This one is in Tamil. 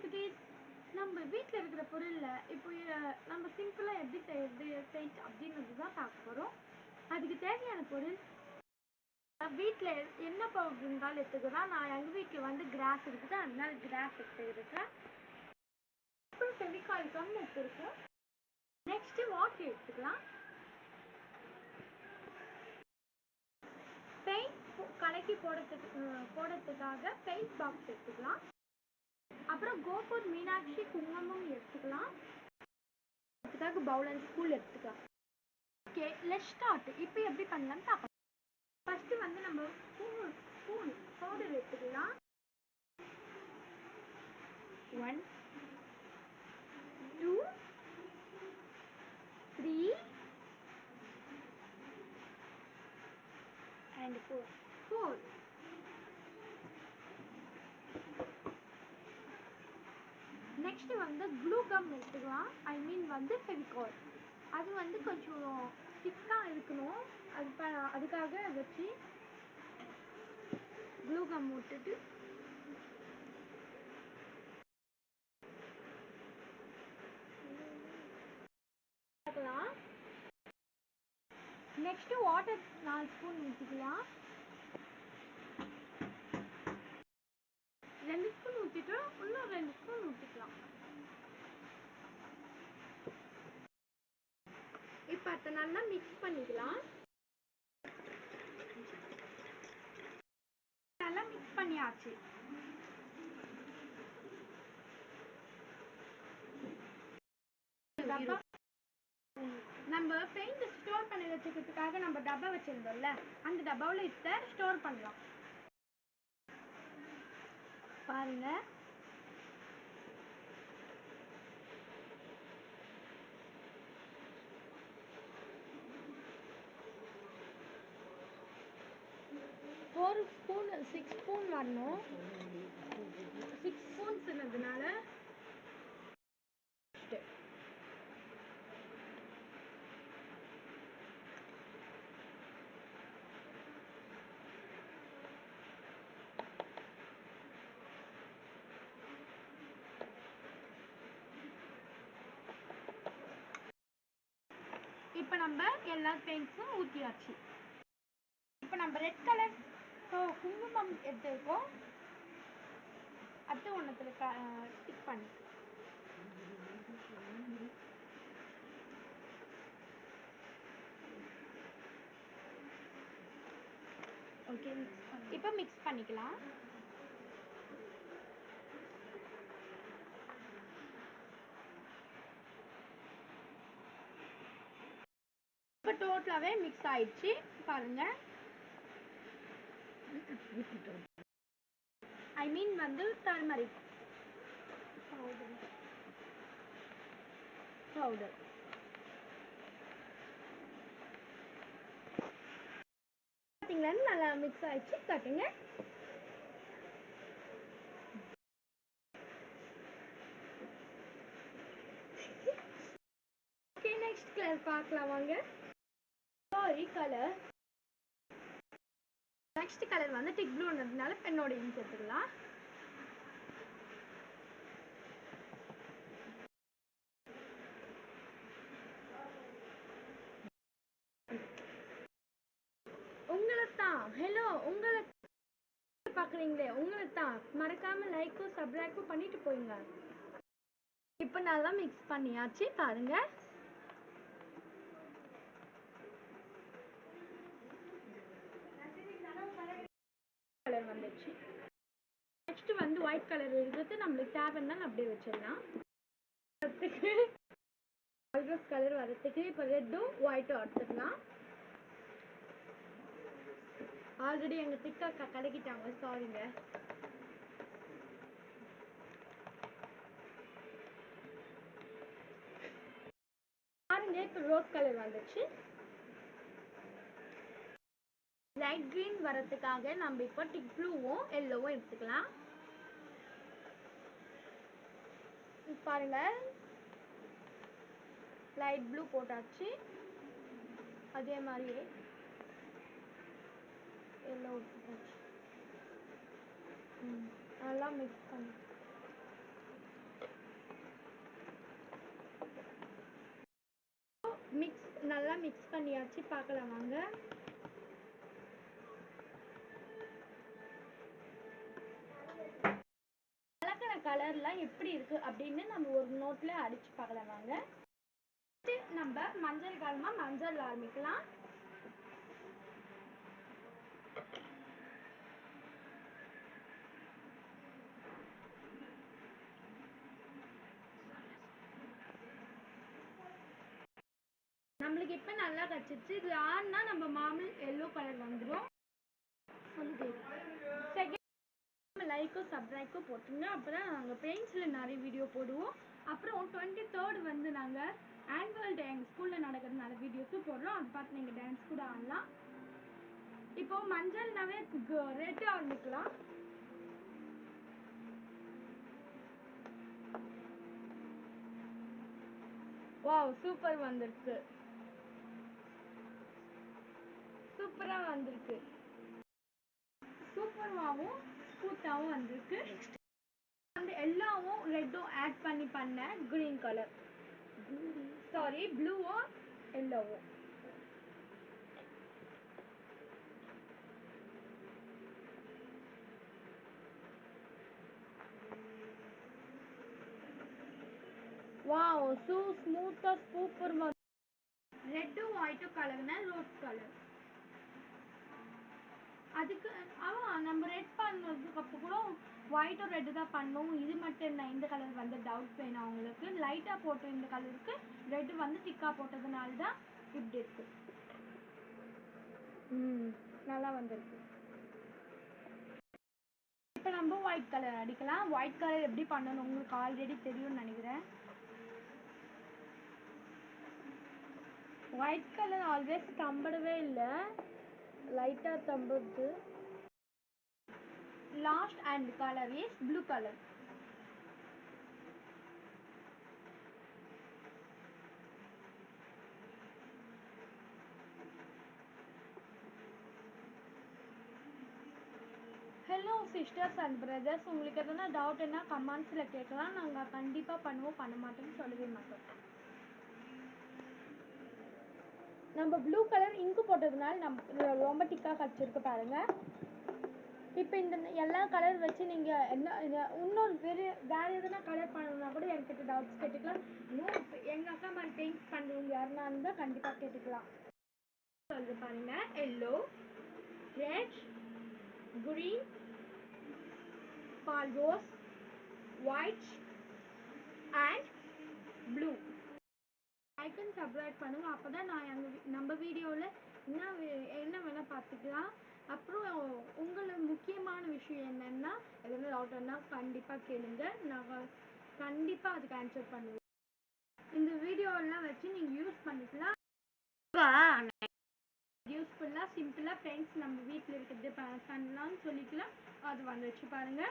செய்யறதுக்கு நம்ம வீட்டில் இருக்கிற பொருள்ல இப்போ நம்ம சிம்பிளாக எப்படி செய்யறது பெயிண்ட் அப்படின்றது தான் பார்க்க போகிறோம். அதுக்கு தேவையான பொருள் வீட்டில் என்ன பவுடர் இருந்தாலும் எடுத்துக்கலாம். நான் எங்கள் வீட்டில் வந்து கிராஸ் இருக்குது, அதனால கிராஸ் எடுத்துக்கிறேன். அப்புறம் ஃபெவிகால் கம் எடுத்துருக்கோம். நெக்ஸ்ட் வாட்டர் எடுத்துக்கலாம். பெயிண்ட் கலக்கி போடுறதுக்காக பெயிண்ட் பாக்ஸ் எடுத்துக்கலாம். அப்புறம் கோபூர் மீனாட்சி குங்குமம் எடுத்துக்கலாம். அதுக்காக பவுல் அண்ட் ஸ்பூன் எடுத்துக்கலாம். Okay, let's start. இப்போ எப்படி பண்ணலாம்னு பார்க்கலாம். ஃபர்ஸ்ட் வந்து நம்ம ஸ்பூன் பவுடர் எடுத்துக்கலாம். 1 2 3 and 4. நெக்ஸ்ட் வந்து க்ளூ கம் எடுத்துக்கலாம். ஐ மீன் வந்து ஃபெவிகால். அது வந்து கொஞ்சம் திக்காக இருக்கணும். அதுக்காக வச்சு க்ளூ கம் விட்டுட்டு பார்க்கலாம். நெக்ஸ்ட் வாட்டர் 4 ஸ்பூன் ஊற்றிக்கலாம். 2 ஸ்பூன் ஊற்றிட்டு இன்னும் 2 ஸ்பூன் ஊற்றிக்கலாம். இப்போ அதை நல்லா மிக்ஸ் பண்ணிக்கலாம். நல்லா மிக்ஸ் பண்ணியாச்சு. நம்ம பெயிண்ட் ஸ்டோர் பண்ணி வச்சுக்கிறதுக்காக நம்ம டப்பா வச்சிருந்தோம்ல, அந்த டப்பாவில் இதை ஸ்டோர் பண்ணலாம். பாருங்க, ஒரு ஸ்பூன் 6 ஸ்பூன் வரணும். 6 ஸ்பூன்ஸ்ன்றதுனால இப்போ நம்ம எல்லா பெயிண்ட்ஸும் ஊற்றியாச்சு. இப்போ நம்ம ரெட் கலர் குங்குமம் எடுத்துருக்கோம். அடுத்து ஒன்றத்தில் ஸ்டிக் பண்ணி ஓகே, இப்போ மிக்ஸ் பண்ணிக்கலாம். இப்போ டோட்டலாகவே மிக்ஸ் ஆயிடுச்சு. பாருங்க, ஐ மீன் வந்து டர்மரிக் பவுடர். பார்த்தீங்களா, நல்லா மிக்ஸ் ஆயிடுச்சு. காட்டுங்க. ஓகே, நெக்ஸ்ட் கலர் பார்க்கலாம் வாங்க. Sorry colour. நெக்ஸ்ட் கலர் வந்து டிக் ப்ளூன்றதுனால பெண்ணோட இங்க் எடுத்துக்கலாம். உங்களை தான், ஹலோ, உங்களை பார்க்குறீங்களே, உங்களை தான். மறக்காம லைக்கும் சப்ஸ்கிரைபும் பண்ணிட்டு போயிங்க. இப்போ நல்லா மிக்ஸ் பண்ணியாச்சு. பாருங்க, கலர் வந்துச்சு. நெக்ஸ்ட் வந்து ஒயிட் கலர் இருக்கிறது நம்மளுக்கு தேவைன்னா அப்படியே வச்சிடலாம். கலர் வரத்துக்கு இப்போ ரெட்டும் ஒயிட்டும் எடுத்துக்கலாம். ஆல்ரெடி எங்கள் திக்கா கலக்கிட்டாங்க, சாரிங்க. பாருங்க, இப்போ ரோஸ் கலர் வந்துச்சு. லைட் கிரீன் வரதுக்காக நம்ம இப்போ டிக் ப்ளூவும் எல்லோவும் எடுத்துக்கலாம். பாருங்க, லைட் ப்ளூ போட்டாச்சு. அதே மாதிரியே எல்லோ போட்டாச்சு. நல்லா மிக்ஸ் பண்ணி நல்லா மிக்ஸ் பண்ணியாச்சு. பார்க்கலாம் வாங்க. கலக்கிற கலர்லாம் எப்படி இருக்கு அப்படின்னு நம்ம ஒரு நோட்ல அடிச்சு பார்க்கலாம் வாங்க. நம்ம மஞ்சள் கலமா மஞ்சள் ஆரம்பிக்கலாம். நம்மளுக்கு இப்ப நல்லா கச்சிச்சு. இது ஆனா நம்ம மாமூல் எல்லோ கலர் வந்துடும். செகண்ட் லைக்கும் சப்ஸ்கிரைக்கும் போட்டுருங்க. அப்பதான் நாங்கள் பெயிண்ட்ஸ்ல நிறைய வீடியோ போடுவோம். அப்புறம் 23rd வந்து நாங்கள் ஆனுவல் டே எங்கள் ஸ்கூலில் நடக்கிறதுனால வீடியோஸும் போடுறோம். அது பார்த்து நீங்கள் டான்ஸ் கூட ஆடலாம். இப்போ மஞ்சள்னாவே ரெட் ஆரம்பிக்கலாம். வாவ், சூப்பர் வந்திருக்கு. சூப்பரா வந்திருக்கு. சூப்பராகவும் ஸ்மூத்தாகவும் வந்திருக்கு. அந்த எல்லாவும் ரெட்டும் ஆட் பண்ண கிரீன் கலர், சாரி ப்ளூவும் எல்லோவும். வாவ், சோ ஸ்மூத்தா சூப்பர். ரெட்டும் ஒயிட்டும் கலர்னா ரோஸ் கலர். அதுக்கு நம்ம ரெட் பண்ணதுக்கு அப்போ கூட ஒயிட்டும் ரெட்டு தான் பண்ணோம். இது மட்டும் என்ன இந்த கலர் வந்து டவுட் வேணும் அவங்களுக்கு. லைட்டாக போட்டு இந்த கலருக்கு ரெட்டு வந்து திக்காக போட்டதுனால தான் இப்படி இருக்கு. நல்லா வந்திருக்கு. இப்போ நம்ம ஒயிட் கலர் அடிக்கலாம். ஒயிட் கலர் எப்படி பண்ணணும் உங்களுக்கு ஆல்ரெடி தெரியும்னு நினைக்கிறேன். ஒயிட் கலர் ஆல்வேஸ் தம்படவே இல்லை, லைட்டாக தம்புது. Last and color is blue color. Hello sisters and brothers, உங்களுக்கு எதனா டவுட் என்ன கமெண்ட்ஸ்ல கேட்கலாம். நாங்கள் கண்டிப்பாக பண்ணுவோம், பண்ண மாட்டோம்னு சொல்லவே மாட்டோம். நம்ம ப்ளூ கலர் இங்கு போட்டதுனால நம்ம ரொம்ப திக்காக கடிச்சிருக்கு பாருங்க. இப்போ இந்த எல்லா கலர் வச்சு நீங்கள் என்ன இன்னொரு வேறு எதனா கலர் பண்ணணும்னா கூட என்கிட்ட டவுட்ஸ் கேட்டுக்கலாம். எங்கள் அக்கா மாதிரி பெயிண்ட் பண்ணுறவங்க யாருன்னா இருந்தால் கண்டிப்பாக கேட்டுக்கலாம். சொல்லுது பாருங்க, yellow, red, green, rose, white and blue. Like and subscribe பண்ணுங்க. அப்பதான் நான் நம்ம வீடியோவில் என்ன வேணால் பார்த்துக்கலாம். அப்புறம் உங்களுக்கு முக்கியமான விஷயம் என்னன்னா, எதுவும் டவுட்னா கண்டிப்பாக கேளுங்க. நான் கண்டிப்பாக அதுக்கு ஆன்சர் பண்ணுவேன். இந்த வீடியோலாம் வச்சு நீங்கள் யூஸ் பண்ணிக்கலாம். யூஸ்ஃபுல்லாக சிம்பிளாக பெயிண்ட்ஸ் நம்ம வீட்டில் இருக்கிறது பண்ணலாம்னு சொல்லிக்கலாம். அது வந்து வச்சு பாருங்க.